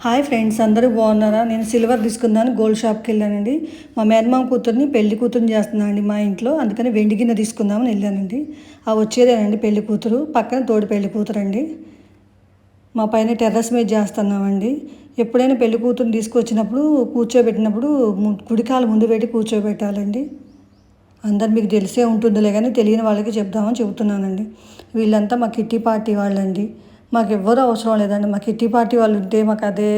Hi friends, అందరూ బాగున్నారా? నేను సిల్వర్ తీసుకున్నాను, గోల్డ్ షాప్కి వెళ్ళానండి. మా మేనమామ కూతుర్ని పెళ్లి కూతురుని చేస్తున్నానండి మా ఇంట్లో. అందుకని వెండి గిన్నె తీసుకుందామని వెళ్ళానండి. ఆ వచ్చేదేనండి పెళ్లి కూతురు, పక్కన తోడు పెళ్లి కూతురు అండి. మా పైన టెర్రస్ మీద చేస్తున్నామండి. ఎప్పుడైనా పెళ్లి కూతురుని తీసుకొచ్చినప్పుడు కూర్చోబెట్టినప్పుడు కుడికాలు ముందు పెట్టి కూర్చోబెట్టాలండి. అందరు మీకు తెలిసే ఉంటుందిలే కానీ తెలియని వాళ్ళకి చెప్దామని చెబుతున్నానండి. వీళ్ళంతా మా కిట్టి పార్టీ వాళ్ళండి. మాకు ఎవ్వరూ అవసరం లేదండి. మా కిట్టి పార్టీ వాళ్ళు ఉంటే మాకు అదే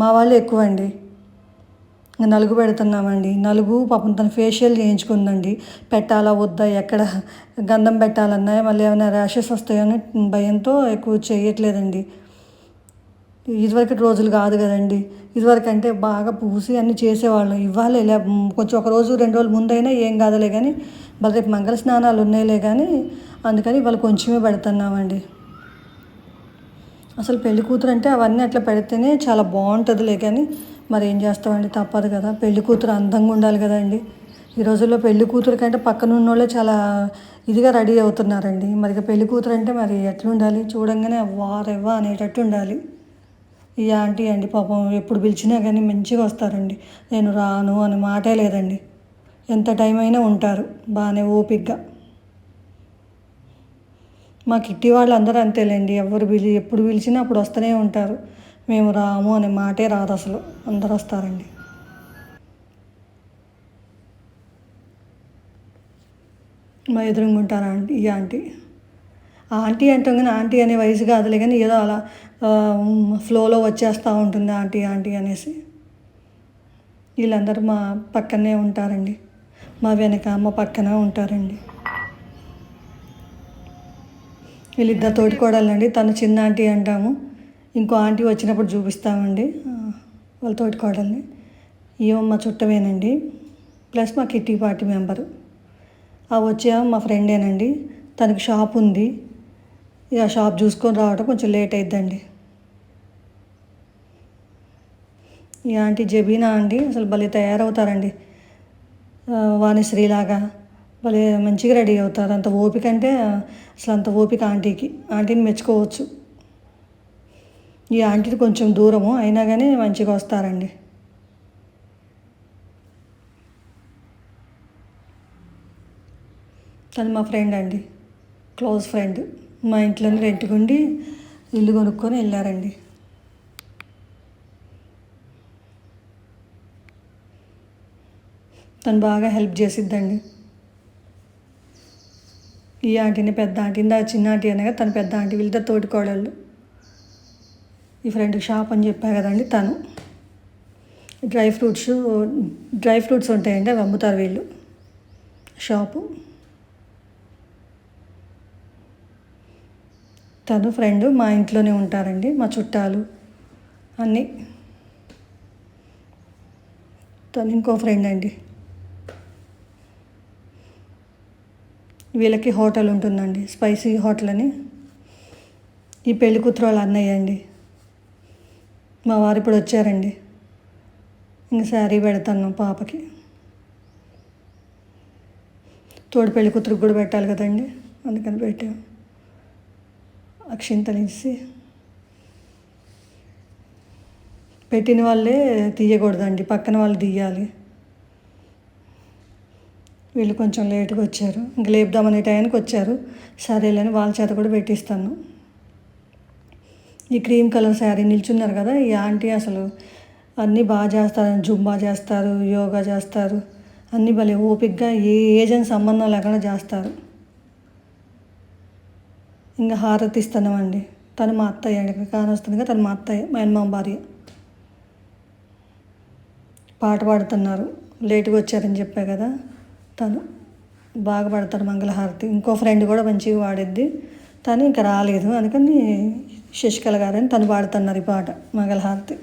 మా వాళ్ళు ఎక్కువ అండి. నలుగు పెడుతున్నామండి. నలుగు పాపం తను ఫేషియల్ చేయించుకుందండి. పెట్టాలా వద్దా, ఎక్కడ గంధం పెట్టాలన్నా మళ్ళీ ఏమైనా ర్యాషెస్ వస్తాయని భయంతో ఎక్కువ చేయట్లేదండి. ఇదివరకు రోజులు కాదు కదండి. ఇదివరకు అంటే బాగా పూసి అన్నీ చేసేవాళ్ళం. ఇవాళ ఇలా కొంచెం ఒక రోజు 2 రోజులు ముందైనా ఏం కాదులే కానీ మళ్ళీ రేపు మంగళ స్నానాలు ఉన్నాయిలే కానీ అందుకని ఇవాళ కొంచెమే పెడుతున్నామండి. అసలు పెళ్లి కూతురు అంటే అవన్నీ అట్లా పెడితేనే చాలా బాగుంటుందిలే కానీ మరి ఏం చేస్తామండి, తప్పదు కదా. పెళ్లి కూతురు అందంగా ఉండాలి కదండి. ఈ రోజుల్లో పెళ్లి కూతురు కంటే పక్కన ఉన్న వాళ్ళే చాలా ఇదిగా రెడీ అవుతున్నారండి. మరి పెళ్లి కూతురు అంటే మరి ఎట్లా ఉండాలి, చూడంగానే వారెవ్వా అనేటట్టు ఉండాలి. ఈ ఆంటీ అండి పాపం ఎప్పుడు పిలిచినా కానీ మంచిగా వస్తారండి. నేను రాను అని మాటే లేదండి. ఎంత టైం అయినా ఉంటారు బాగానే ఓపికగా. మా కిట్టి వాళ్ళు అందరూ అంతేలేండి. ఎప్పుడు పిలిచినా అప్పుడు వస్తూనే ఉంటారు. మేము రాము అనే మాటే రాదు అసలు. అందరూ వస్తారండి. మా ఎదురుగుంటారు ఆంటీ, ఈ ఆంటీ. ఆంటీ అంటాం కానీ ఆంటీ అనే వయసు కాదులే కానీ ఏదో అలా ఫ్లోలో వచ్చేస్తూ ఉంటుంది ఆంటీ ఆంటీ అనేసి. వీళ్ళందరూ మా పక్కనే ఉంటారండి. మా వెనక మా పక్కన ఉంటారండి. వీళ్ళిద్దరు తోటికోడళ్ళండి. తను చిన్న ఆంటీ అంటాము. ఇంకో ఆంటీ వచ్చినప్పుడు చూపిస్తామండి వాళ్ళ తోటికోడల్ని. ఏమో మా చుట్టమేనండి, ప్లస్ మా కిట్టి పార్టీ మెంబరు. ఆ వచ్చే మా ఫ్రెండేనండి. తనకి షాప్ ఉంది. ఇక షాప్ చూసుకొని రావడం కొంచెం లేట్ అయిద్దండి. ఈ ఆంటీ జబీనా అండి అసలు భలే తయారవుతారండి. వాణిశ్రీలాగా భలే మంచిగా రెడీ అవుతారు. అంత ఓపిక అంటే అసలు అంత ఓపిక ఆంటీకి. ఆంటీని మెచ్చుకోవచ్చు. ఈ ఆంటీది కొంచెం దూరము అయినా కానీ మంచిగా వస్తారండి. తను మా ఫ్రెండ్ అండి, క్లోజ్ ఫ్రెండ్. మా ఇంట్లోనే రెంట్కుండి ఇల్లు కొనుక్కొని వెళ్ళారండి. తను బాగా హెల్ప్ చేసిద్దండి. ఈ ఆంటీని పెద్ద ఆంటీ, ఇందా చిన్న ఆంటీ అనగా తను పెద్ద ఆంటీ. వీళ్ళిద్దరు తోటికోడళ్ళు. ఈ ఫ్రెండ్కి షాప్ అని చెప్పా కదండి తను. డ్రై ఫ్రూట్స్ ఉంటాయండి, అవి అమ్ముతారు వీళ్ళు. షాపు. తను ఫ్రెండ్ మా ఇంట్లోనే ఉంటారండి, మా చుట్టాలు అన్నీ. తను ఇంకో ఫ్రెండ్ అండి. వీళ్ళకి హోటల్ ఉంటుందండి, స్పైసీ హోటల్ అని. ఈ పెళ్లి కూతురు వాళ్ళ అన్నయ్య అండి. మా వారు ఇప్పుడు వచ్చారండి. ఇంకా శారీ పెడతాను పాపకి. తోడు పెళ్లి కూతురికి కూడా పెట్టాలి కదండి, అందుకని పెట్టాము. అక్షింతలు ఇచ్చి పెట్టిన వాళ్ళే తీయకూడదండి, పక్కన వాళ్ళు తీయాలి. వీళ్ళు కొంచెం లేట్గా వచ్చారు. ఇంక లేపుదామనే టైంకి వచ్చారు. సరేలేని వాళ్ళ చేత కూడా పెట్టిస్తాను. ఈ క్రీమ్ కలర్ శారీ నిల్చున్నారు కదా ఈ ఆంటీ, అసలు అన్నీ బాగా చేస్తారు. జుంబా చేస్తారు, యోగా చేస్తారు, అన్నీ భలే ఓపికగా ఏ ఏజ్ అని సంబంధం లేకుండా చేస్తారు. ఇంకా హారతి ఇస్తున్నామండి. తను మా అత్తయ్య అండి, కాని వస్తుందిగా తను మా అత్తయ్య, మా అమ్మ భార్య. పాట పాడుతున్నారు, లేటుగా వచ్చారని చెప్పా కదా. తను బాగా పాడతారు మంగళహారతి. ఇంకో ఫ్రెండ్ కూడా మంచిగా పాడిద్ది, తను ఇంకా రాలేదు అందుకని శశికళ గారని తను పాడుతున్నారు ఈ పాట మంగళహారతి.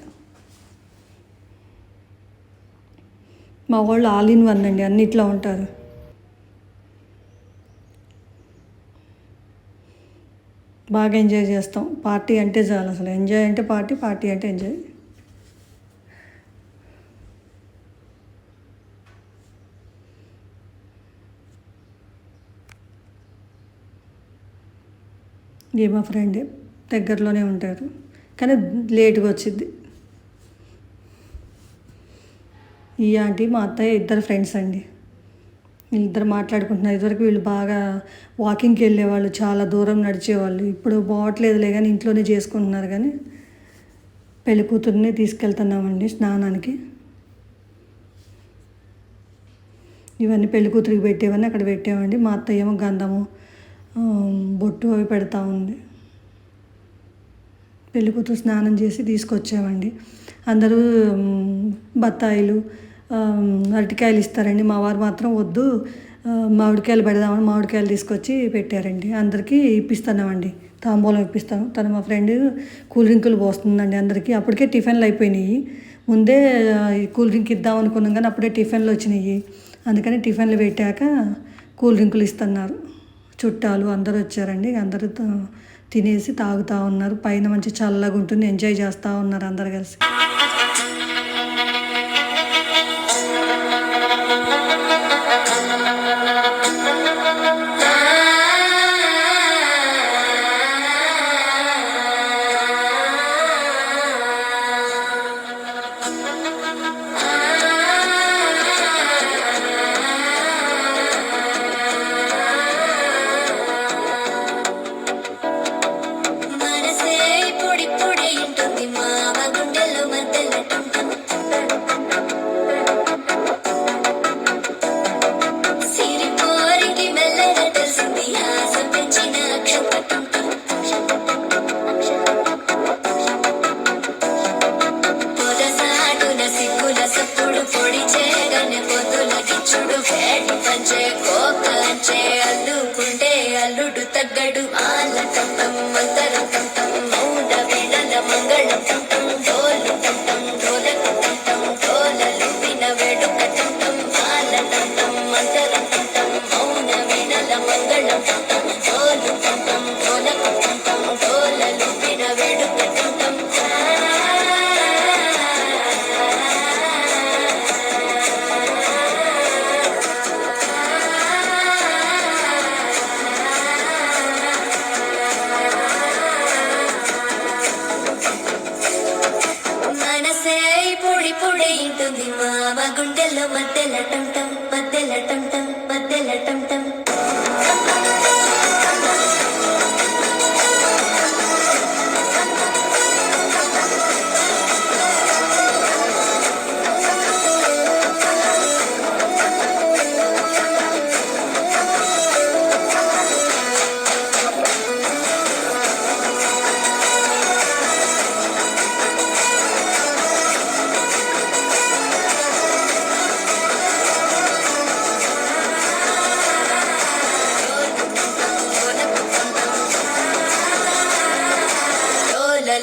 మా వాళ్ళు ఆల్ ఇన్ వన్ అండి, అన్నిట్లో ఉంటారు. బాగా ఎంజాయ్ చేస్తాం. పార్టీ అంటే చాలు, అసలు ఎంజాయ్ అంటే పార్టీ, పార్టీ అంటే ఎంజాయ్. ఏ మా ఫ్రెండే, దగ్గరలోనే ఉంటారు కానీ లేటుగా వచ్చింది. ఈ ఆంటీ మా అత్తయ్య ఇద్దరు ఫ్రెండ్స్ అండి. వీళ్ళిద్దరు మాట్లాడుకుంటున్నారు. ఇదివరకు వీళ్ళు బాగా వాకింగ్కి వెళ్ళేవాళ్ళు, చాలా దూరం నడిచేవాళ్ళు. ఇప్పుడు పోవట్లేదులే కానీ ఇంట్లోనే చేసుకుంటున్నారు. కానీ పెళ్లి కూతుర్ని తీసుకెళ్తున్నామండి స్నానానికి. ఇవన్నీ పెళ్లి కూతురికి పెట్టేవన్నీ అక్కడ పెట్టామండి. మా అత్తయ్య ఏమో గంధము బొట్టు అవి పెడతా ఉంది. పెళ్లి కూతురు స్నానం చేసి తీసుకొచ్చామండి. అందరూ బత్తాయిలు అరటికాయలు ఇస్తారండి. మా వారు మాత్రం వద్దు, మామిడికాయలు పెడదామని మామిడికాయలు తీసుకొచ్చి పెట్టారండి. అందరికీ ఇప్పిస్తున్నామండి, తాంబూలం ఇప్పిస్తాను. తను మా ఫ్రెండ్ కూల్ డ్రింకులు పోస్తుందండి అందరికీ. అప్పటికే టిఫిన్లు అయిపోయినాయి. ముందే కూల్ డ్రింక్ ఇద్దాం అనుకున్నాం కానీ అప్పుడే టిఫిన్లు వచ్చినాయి. అందుకని టిఫిన్లు పెట్టాక కూల్ డ్రింకులు ఇస్తున్నారు. చుట్టాలు అందరూ వచ్చారండి. అందరూ తినేసి తాగుతూ ఉన్నారు. పైన మంచి చల్లగా ఉంటుంది, ఎంజాయ్ చేస్తూ ఉన్నారు అందరు కలిసి. అల్లుడు తగ్గడు ఆలటం మంతరం తంతం మౌన వీణల మంగళం తంతం డోలు తంతం డోలకు తంతం డోలలు విన వేడుక తంతం ఆలటం మంతరం తంతం మౌన వీణల మంగళం తంతం డోలు తంతం డోలకు తంతం డోలలు విన వేడుక తంతం. మామ గుండెల్లో మధ్యల టంటం మధ్యల టంటం మధ్యల టంటం.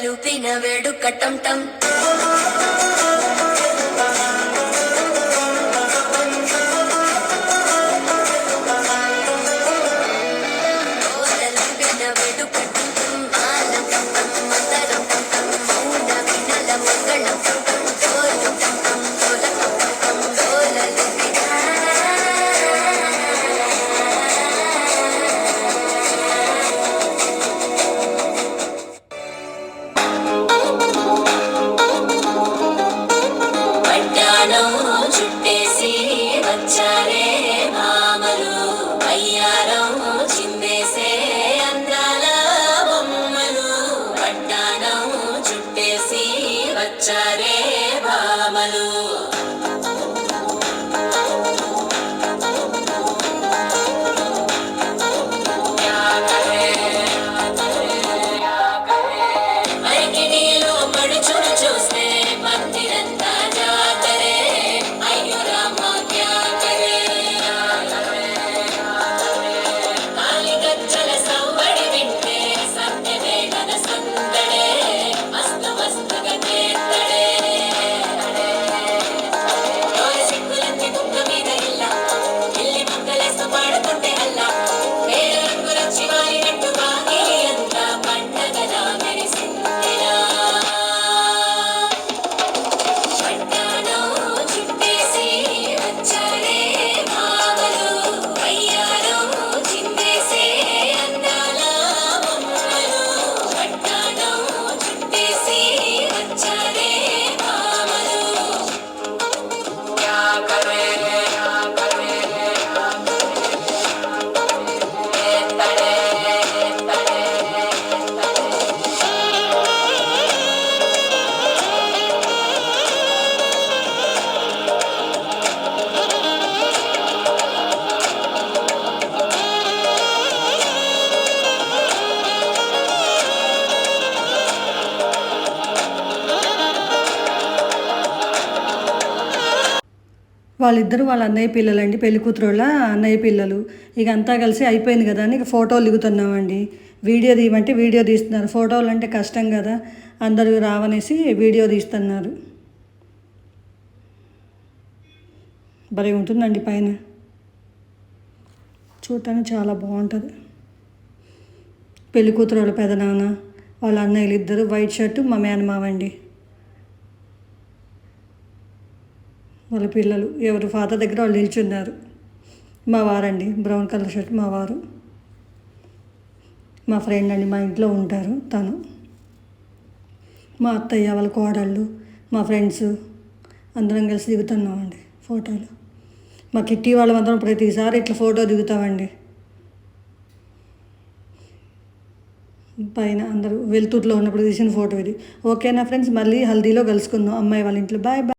లూపిన వేడుక టంటం. చుట్టేసి వచ్చారే భామలు అయ్యారం చిందేసే అందాల బొమ్మలు. పట్టాణం చుట్టేసి వచ్చారే భామలు. అరికిడిలో పడుచును చూస్తే మందిరంతా జాతరే. అయ్యో రామ క్యా కరే. కాలిగజ్జల సవ్వడి వింటే సంధ్య వేళన సందడే మస్తు మస్తుగా చేస్తడే. వాళ్ళిద్దరూ వాళ్ళ అన్నయ్య పిల్లలండి, పెళ్లి కూతురు వాళ్ళ అన్నయ్య పిల్లలు. ఇక అంతా కలిసి అయిపోయింది కదా అని ఇక ఫోటోలు దిగుతున్నామండి. వీడియో తీయమంటే వీడియో తీస్తున్నారు. ఫోటోలు అంటే కష్టం కదా, అందరూ రావనేసి వీడియో తీస్తున్నారు. భలే ఉంటుందండి పైన, చూడటానికి చాలా బాగుంటుంది. పెళ్లి కూతురు వాళ్ళ పెదనాన్న, వాళ్ళ అన్నయ్యలు ఇద్దరు, వైట్ షర్టు మా మేనమావండి, వాళ్ళ పిల్లలు ఎవరు ఫాదర్ దగ్గర వాళ్ళు నిల్చున్నారు. మా వారండి, బ్రౌన్ కలర్ షర్ట్ మా వారు. మా ఫ్రెండ్ అండి, మా ఇంట్లో ఉంటారు తను. మా అత్తయ్య వాళ్ళ కోడళ్ళు, మా ఫ్రెండ్స్ అందరం కలిసి దిగుతున్నామండి ఫోటోలు. మా కిట్టి వాళ్ళందరం ప్రతిసారి ఇట్లా ఫోటో దిగుతామండి. పైన అందరూ వెలుతురులో ఉన్నప్పుడు తీసిన ఫోటో ఇది. ఓకేనా ఫ్రెండ్స్, మళ్ళీ హల్దీలో కలుసుకుందాం అమ్మాయి వాళ్ళ ఇంట్లో. Bye bye.